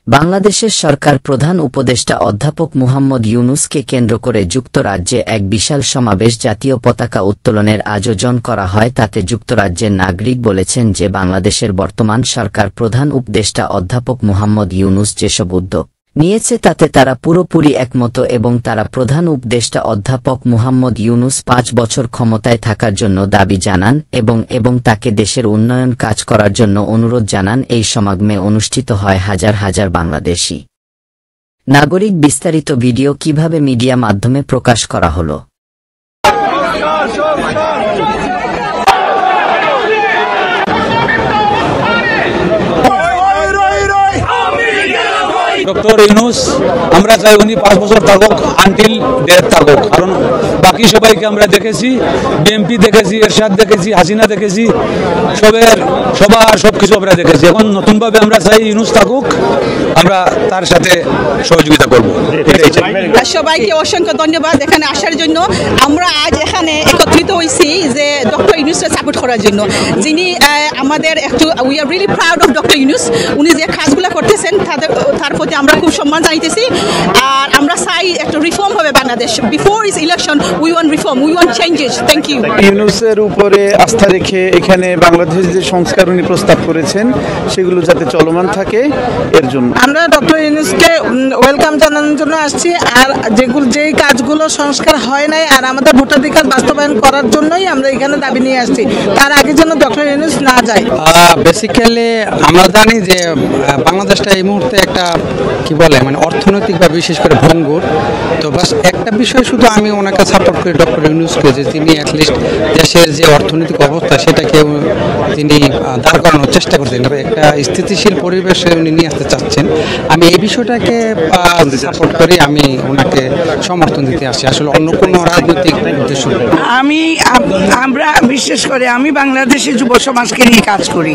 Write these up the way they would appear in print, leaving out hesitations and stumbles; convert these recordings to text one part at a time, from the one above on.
বাংলাদেশের সরকার প্রধান উপদেষ্টা অধ্যাপক মুহাম্মদ ইউনূসকে কেন্দ্র করে যুক্তরাজ্যে এক বিশাল সমাবেশ জাতীয় পতাকা উত্তোলনের আয়োজন করা হয়। তাতে যুক্তরাজ্যের নাগরিক বলেছেন যে বাংলাদেশের বর্তমান সরকার প্রধান উপদেষ্টা অধ্যাপক মুহাম্মদ ইউনূস যেসব উদ্যোগ নিয়েছে তাতে তারা পুরোপুরি একমত এবং তারা প্রধান উপদেষ্টা অধ্যাপক মুহাম্মদ ইউনূস ৫ বছর ক্ষমতায় থাকার জন্য দাবি জানান এবং তাকে দেশের উন্নয়ন কাজ করার জন্য অনুরোধ জানান। এই সমাগমে অনুষ্ঠিত হয় হাজার হাজার বাংলাদেশি নাগরিক। বিস্তারিত ভিডিও কিভাবে মিডিয়া মাধ্যমে প্রকাশ করা হলো। ডক্টর ইউনূস আমরা চাই উনি ৫ বছর থাকুক, আনটিল ডেথ থাকুক। কারণ বাকি সবাইকে আমরা দেখেছি, বিএনপি দেখেছি, এরশাদ দেখেছি, হাসিনা দেখেছি, সবার সবকিছু আমরা দেখেছি। এখন নতুনভাবে আমরা চাই ইউনূস থাকুক, আমরা তার সাথে সহযোগিতা করব। সবাইকে অসংখ্য ধন্যবাদ এখানে আসার জন্য। আমরা আজ এখানে একত্রিত হয়েছি যে ডক্টর ইউনূসকে সাপোর্ট করার জন্য, যিনি আমাদের একটু we are really proud of doctor Yunus. উনি যে কাজগুলো করতেছেন তার প্রতি আমরা খুব সম্মান জানাইতেছি। আর আমরা চাই একটা রিফর্ম হবে Bangladesh. Before is election we want reform, we want changes. Thank you. ইউনূসের উপরে আস্থা রেখে এখানে বাংলাদেশ যে সংস্কার উনি প্রস্তাব করেছেন সেগুলো যাতে চলমান থাকে এর জন্য আমরা ডক্টর ইউনূসকে ওয়েলকাম জানানোর জন্য আসছি। আর যেই কাজগুলো সংস্কার হয় নাই আর আমাদের ভোটাধিকার বাস্তবায়ন করার জন্যই আমরা এখানে দাবি নিয়ে আসছি। তার আগে যেন ডক্টর ইউনূস না যায়। বেসিক্যালি আমরা জানি যে বাংলাদেশটা এই মুহূর্তে একটা কি বলে মানে অর্থনৈতিকভাবে বিশেষ করে ভঙ্গুর। তো বাস একটা বিষয় শুধু আমি ওনাকে সাপোর্ট করি ডক্টর ইউনূসকে, যে তিনি অ্যাটলিস্ট দেশের যে অর্থনৈতিক অবস্থা সেটাকে তিনি দাঁড় করানোর চেষ্টা করছেন, একটা স্থিতিশীল পরিবেশে উনি নিয়ে আসতে চাচ্ছেন। আমি এই বিষয়টাকে সাপোর্ট করি, আমি ওনাকে সমর্থন দিতে আসি, আসলে অন্য কোনো রাজনৈতিক উদ্দেশ্য। আমরা বিশেষ করে আমি বাংলাদেশি যুব সমাজকে নিয়ে কাজ করি,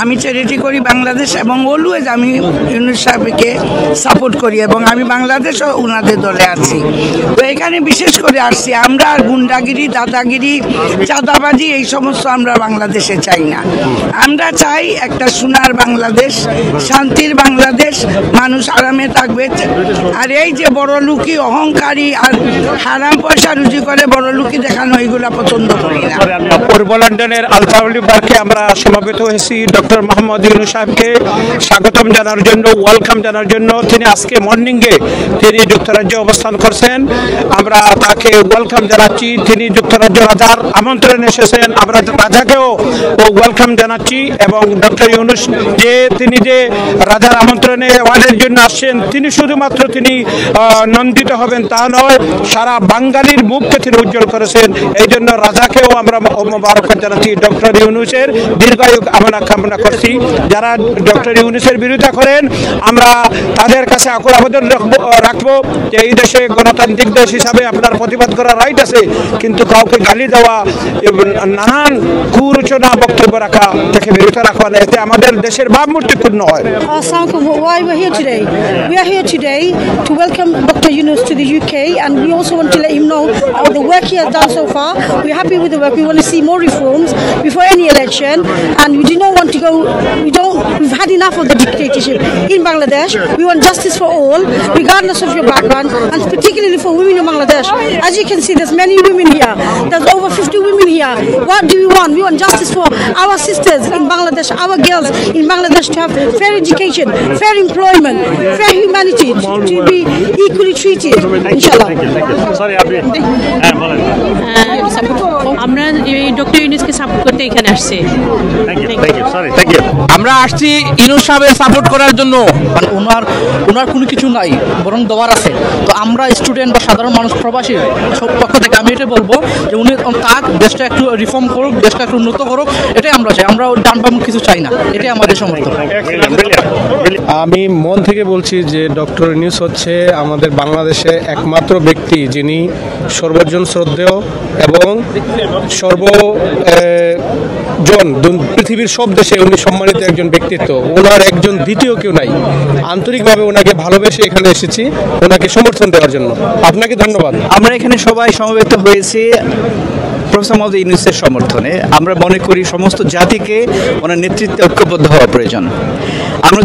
আমি চ্যারিটি করি বাংলাদেশ, এবং অলওয়েজ আমি ইউনূস সাহেবকে সাপোর্ট করি এবং আমি বাংলাদেশও ওনাদের দলে আছি। তো এখানে বিশেষ করে আসছি আমরা আর গুন্ডাগিরি, দাদাগিরি, চাঁদাবাজি এই সমস্ত আমরা বাংলাদেশে চাই না। আমরা চাই একটা সোনার বাংলাদেশ, শান্তির বাংলাদেশ, মানুষ আরামে থাকবে। আর এই যে বড়লোকি, অহংকারী আর হারাম পয়সা রুজি করে বড়লোকি দেখানো, এইগুলা পছন্দ করি না। পূর্ব লন্ডনের আলফাউলি পার্কে আমরা সমবেত হয়েছি ডক্টর মুহাম্মদ ইউনূস সাহেবকে স্বাগতম জানার জন্য, ওয়েলকাম জানার জন্য। তিনি আজকে মর্নিংয়ে তিনি যুক্তরাজ্যে অবস্থান করছেন, আমরা তাকে ওয়েলকাম জানাচ্ছি। তিনি যুক্তরাজ্য রাজার আমন্ত্রণে এসেছেন, আমরা রাজাকেও ওয়েলকাম জানাচ্ছি। এবং ডক্টর ইউনূস তিনি যে রাজার আমন্ত্রণে ওয়ার্ডের জন্য আসছেন, তিনি শুধুমাত্র তিনি নন্দিত হবেন তা নয়, সারা বাঙালির মুখকে তিনি উজ্জ্বল করেছেন। এই জন্য রাজাকেও আমরা মোবারকবাদ জানাচ্ছি। ডক্টর ইউনূসের দীর্ঘায়ু কামনা করছি। যারা ডক্টর ইউনূসের বিরোধিতা করেন আমরা তাদের কাছে আকুল আবেদন রাখবো যে এই দেশে গণতান্ত্রিক দেশ হিসাবে আপনার প্রতিবাদ করার রাইট আছে, কিন্তু কাউকে গালি দেওয়া, নানান কুরচনা বক্তব্য রাখা থেকে বিরত রাখা, এতে আমাদের দেশের ভাবমূর্তি পূর্ণ হয়। Why we're here today? We are here today to welcome Dr. Yunus to the UK, and we also want to let him know the work he has done so far. We're happy with the work. We want to see more reforms before any election, and we do not want to go. We've had enough of the dictatorship in Bangladesh. We want justice for all, regardless of your background, and particularly for women in Bangladesh. As you can see, there's many women here. There's over 50 women here. What do we want? We want justice for our sisters in Bangladesh, our girls in Bangladesh, to have fair education, fair employment, fair humanity, to be equally treated. Inshallah. আমরা doctor ইউনূসকে support করতে এখানে আসছি। আমরা আসছি ইউনূস সাহেবের support করার জন্য। মানে ওনার কোনো কিছু নাই, বরং দেওয়ার আছে। তো আমরা স্টুডেন্ট বা সাধারণ মানুষ, প্রবাসী পক্ষ থেকে আমি এটা বলবো যে উনি থাক, দেশটা একটু রিফর্ম করুক, দেশটা একটু উন্নত করুক, এটাই আমরা চাই। আমরা ডান বাম কিছু চাই না, এটাই আমাদের সমর্থন। আমি মন থেকে বলছি যে ডক্টর ইউনূস হচ্ছে আমাদের বাংলাদেশে একমাত্র ব্যক্তি যিনি সর্বজন শ্রদ্ধেয় এবং পৃথিবীর সব দেশে উনি সম্মানিত একজন ব্যক্তিত্ব। ওনার একজন দ্বিতীয় কেউ নাই। আন্তরিকভাবে ওনাকে ভালোবেসে এখানে এসেছি ওনাকে সমর্থন দেওয়ার জন্য। আপনাকে ধন্যবাদ। আমরা এখানে সবাই সমবেত হয়েছি প্রফেসর মোহাম্মদ ইউনূসের সমর্থনে। আমরা মনে করি সমস্ত জাতিকে ওনার নেতৃত্বে ঐক্যবদ্ধ হওয়া প্রয়োজন। আমরা